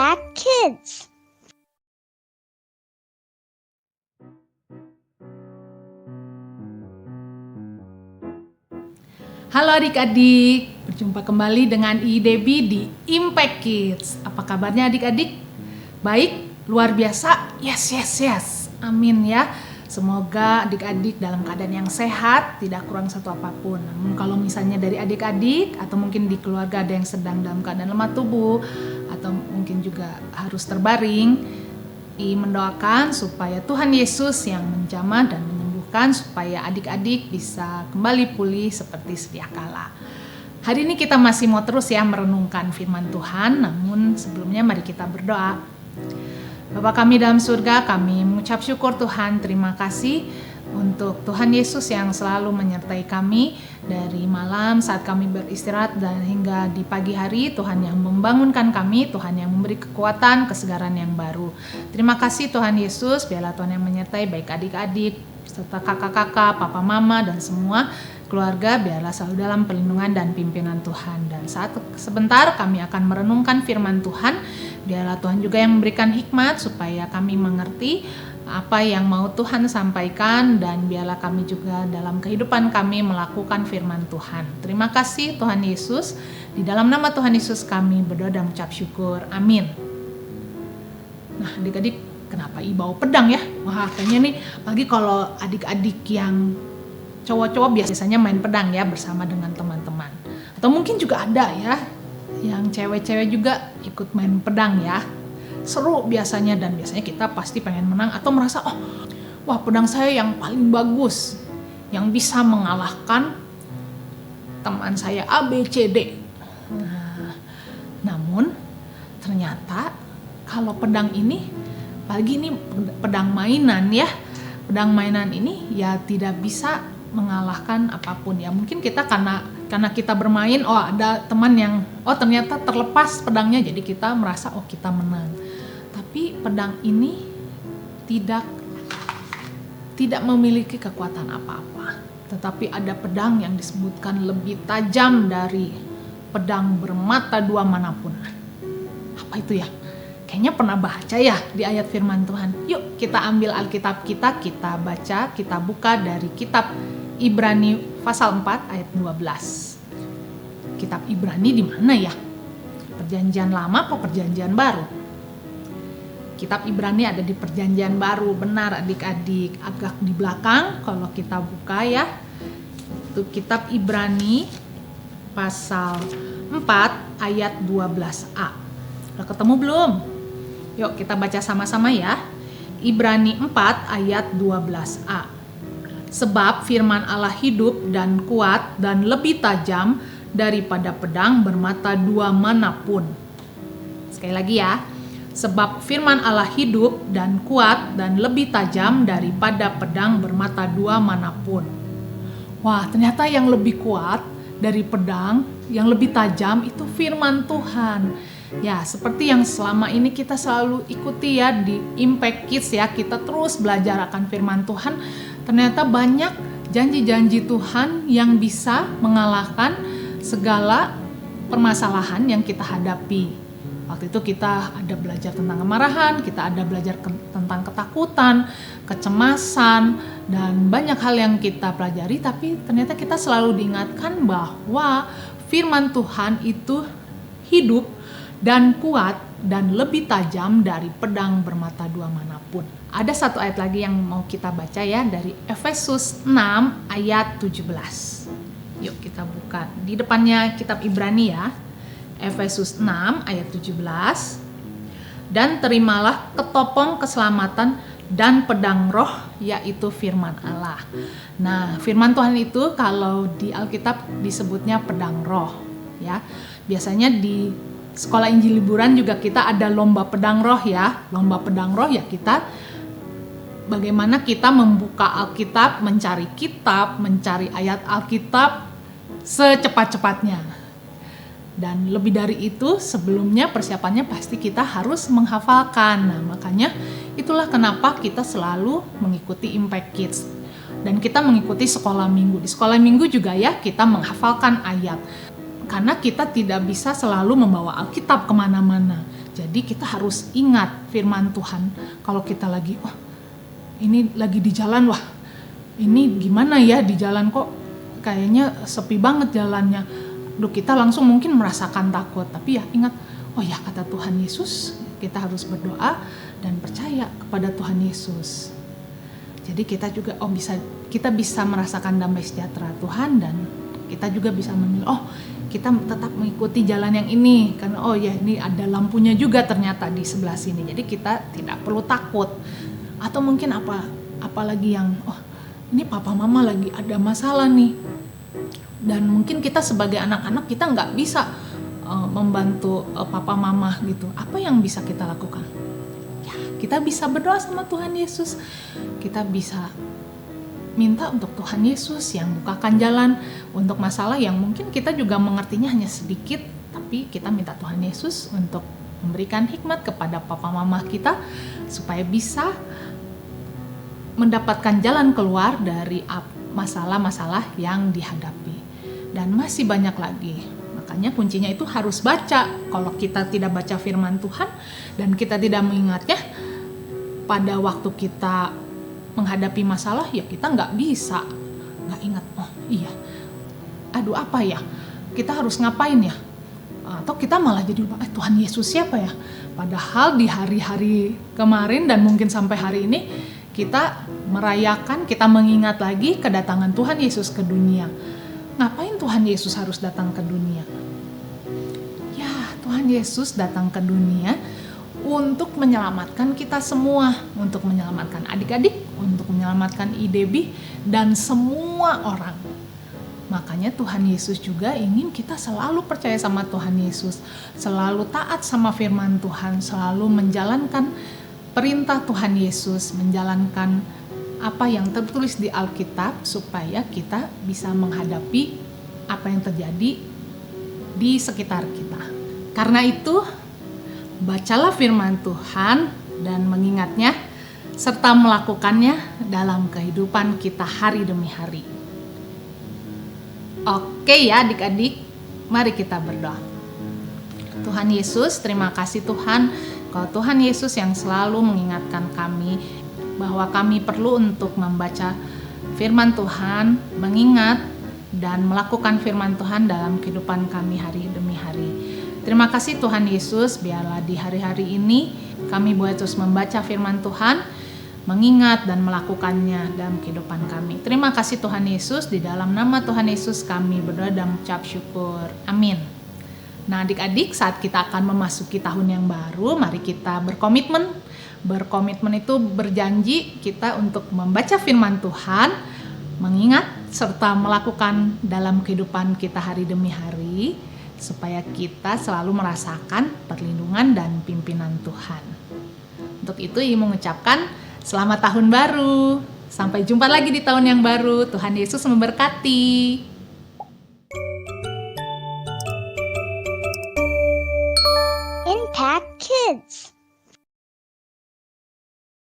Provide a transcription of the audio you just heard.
Impact Kids. Halo adik-adik, berjumpa kembali dengan Debbie di Impact Kids. Apa kabarnya adik-adik? Baik, luar biasa? Yes. Amin ya. Semoga adik-adik dalam keadaan yang sehat, tidak kurang satu apapun. Namun kalau misalnya dari adik-adik atau mungkin di keluarga ada yang sedang dalam keadaan lemah tubuh atau mungkin juga harus terbaring, mendoakan supaya Tuhan Yesus yang menjamah dan menyembuhkan supaya adik-adik bisa kembali pulih seperti sedia kala. Hari ini kita masih mau terus ya merenungkan firman Tuhan, namun sebelumnya mari kita berdoa. Bapa kami dalam surga, kami mengucap syukur Tuhan, terima kasih untuk Tuhan Yesus yang selalu menyertai kami dari malam saat kami beristirahat dan hingga di pagi hari. Tuhan yang membangunkan kami, Tuhan yang memberi kekuatan, kesegaran yang baru. Terima kasih Tuhan Yesus, biarlah Tuhan yang menyertai baik adik-adik serta kakak-kakak, papa mama dan semua keluarga, biarlah selalu dalam perlindungan dan pimpinan Tuhan. Dan sebentar kami akan merenungkan firman Tuhan, biarlah Tuhan juga yang memberikan hikmat supaya kami mengerti apa yang mau Tuhan sampaikan, dan biarlah kami juga dalam kehidupan kami melakukan firman Tuhan. Terima kasih Tuhan Yesus, di dalam nama Tuhan Yesus kami berdoa dan mengucap syukur, amin. Nah adik-adik, kenapa bawa pedang ya? Wah kayaknya nih, apalagi kalau adik-adik yang cowok-cowok biasanya main pedang ya bersama dengan teman-teman. Atau mungkin juga ada ya yang cewek-cewek juga ikut main pedang ya. Seru biasanya, dan biasanya kita pasti pengen menang atau merasa wah pedang saya yang paling bagus, yang bisa mengalahkan teman saya A, B, C, D. Namun ternyata kalau pedang ini, apalagi ini pedang mainan ya, pedang mainan ini ya tidak bisa mengalahkan apapun ya. Mungkin kita karena kita bermain, ada teman yang ternyata terlepas pedangnya, jadi kita merasa kita menang. Tapi pedang ini tidak memiliki kekuatan apa-apa. Tetapi ada pedang yang disebutkan lebih tajam dari pedang bermata dua manapun. Apa itu ya? Kayaknya pernah baca ya di ayat firman Tuhan. Yuk kita ambil Alkitab kita baca, kita buka dari kitab Ibrani pasal 4 ayat 12. Kitab Ibrani di mana ya? Perjanjian Lama atau Perjanjian Baru? Kitab Ibrani ada di Perjanjian Baru, benar adik-adik. Agak di belakang kalau kita buka ya. Itu kitab Ibrani pasal 4 ayat 12a. Udah ketemu belum? Yuk kita baca sama-sama ya. Ibrani 4 ayat 12a. Sebab firman Allah hidup dan kuat dan lebih tajam daripada pedang bermata dua manapun. Sekali lagi ya. Sebab firman Allah hidup dan kuat dan lebih tajam daripada pedang bermata dua manapun. Wah, ternyata yang lebih kuat dari pedang, yang lebih tajam itu firman Tuhan. Ya, seperti yang selama ini kita selalu ikuti ya di Impact Kids ya, kita terus belajar akan firman Tuhan. Ternyata banyak janji-janji Tuhan yang bisa mengalahkan segala permasalahan yang kita hadapi. Waktu itu kita ada belajar tentang kemarahan, kita ada belajar tentang ketakutan, kecemasan, dan banyak hal yang kita pelajari. Tapi ternyata kita selalu diingatkan bahwa firman Tuhan itu hidup dan kuat dan lebih tajam dari pedang bermata dua manapun. Ada satu ayat lagi yang mau kita baca ya, dari Efesus 6 ayat 17. Yuk kita buka di depannya kitab Ibrani ya. Efesus 6 ayat 17. Dan terimalah ketopong keselamatan dan pedang roh, yaitu firman Allah. Nah, firman Tuhan itu kalau di Alkitab disebutnya pedang roh ya. Biasanya di sekolah Injil liburan juga kita ada lomba pedang roh ya. Lomba pedang roh ya, kita bagaimana kita membuka Alkitab, mencari kitab, mencari ayat Alkitab secepat-cepatnya. Dan lebih dari itu, sebelumnya persiapannya pasti kita harus menghafalkan. Nah, makanya itulah kenapa kita selalu mengikuti Impact Kids. Dan kita mengikuti sekolah minggu. Di sekolah minggu juga ya kita menghafalkan ayat. Karena kita tidak bisa selalu membawa Alkitab kemana-mana. Jadi kita harus ingat firman Tuhan. Kalau kita lagi, ini lagi di jalan, ini gimana ya di jalan kok kayaknya sepi banget jalannya. Kita langsung mungkin merasakan takut. Tapi ya ingat, kata Tuhan Yesus, kita harus berdoa dan percaya kepada Tuhan Yesus. Jadi kita juga kita bisa merasakan damai sejahtera Tuhan, dan kita juga bisa memilih, kita tetap mengikuti jalan yang ini karena ini ada lampunya juga ternyata di sebelah sini. Jadi kita tidak perlu takut. Atau mungkin apalagi yang ini papa mama lagi ada masalah nih, dan mungkin kita sebagai anak-anak kita nggak bisa membantu papa mama gitu. Apa yang bisa kita lakukan? Ya, kita bisa berdoa sama Tuhan Yesus. Kita bisa minta untuk Tuhan Yesus yang bukakan jalan untuk masalah yang mungkin kita juga mengertinya hanya sedikit, tapi kita minta Tuhan Yesus untuk memberikan hikmat kepada papa mama kita supaya bisa mendapatkan jalan keluar dari masalah-masalah yang dihadapi. Dan masih banyak lagi. Makanya kuncinya itu harus baca. Kalau kita tidak baca firman Tuhan dan kita tidak mengingatnya, pada waktu kita menghadapi masalah ya kita nggak ingat, apa ya, kita harus ngapain ya, atau kita malah jadi lupa, Tuhan Yesus siapa ya, padahal di hari-hari kemarin dan mungkin sampai hari ini kita merayakan, kita mengingat lagi kedatangan Tuhan Yesus ke dunia. Ngapain Tuhan Yesus harus datang ke dunia? Ya, Tuhan Yesus datang ke dunia untuk menyelamatkan kita semua, untuk menyelamatkan adik-adik, untuk menyelamatkan IDB dan semua orang. Makanya Tuhan Yesus juga ingin kita selalu percaya sama Tuhan Yesus, selalu taat sama firman Tuhan, selalu menjalankan perintah Tuhan Yesus, menjalankan apa yang tertulis di Alkitab supaya kita bisa menghadapi apa yang terjadi di sekitar kita. Karena itu, bacalah firman Tuhan dan mengingatnya serta melakukannya dalam kehidupan kita hari demi hari. Oke ya adik-adik, mari kita berdoa. Tuhan Yesus, terima kasih Tuhan, kalau Tuhan Yesus yang selalu mengingatkan kami bahwa kami perlu untuk membaca firman Tuhan, mengingat dan melakukan firman Tuhan dalam kehidupan kami hari demi hari. Terima kasih Tuhan Yesus, biarlah di hari-hari ini kami boleh terus membaca firman Tuhan, mengingat dan melakukannya dalam kehidupan kami. Terima kasih Tuhan Yesus, di dalam nama Tuhan Yesus kami berdoa dan mengucap syukur. Amin. Nah adik-adik, saat kita akan memasuki tahun yang baru, mari kita berkomitmen. Berkomitmen itu berjanji kita untuk membaca firman Tuhan, mengingat serta melakukan dalam kehidupan kita hari demi hari, supaya kita selalu merasakan perlindungan dan pimpinan Tuhan. Untuk itu Ibu mengucapkan selamat tahun baru. Sampai jumpa lagi di tahun yang baru. Tuhan Yesus memberkati. Impact Kids.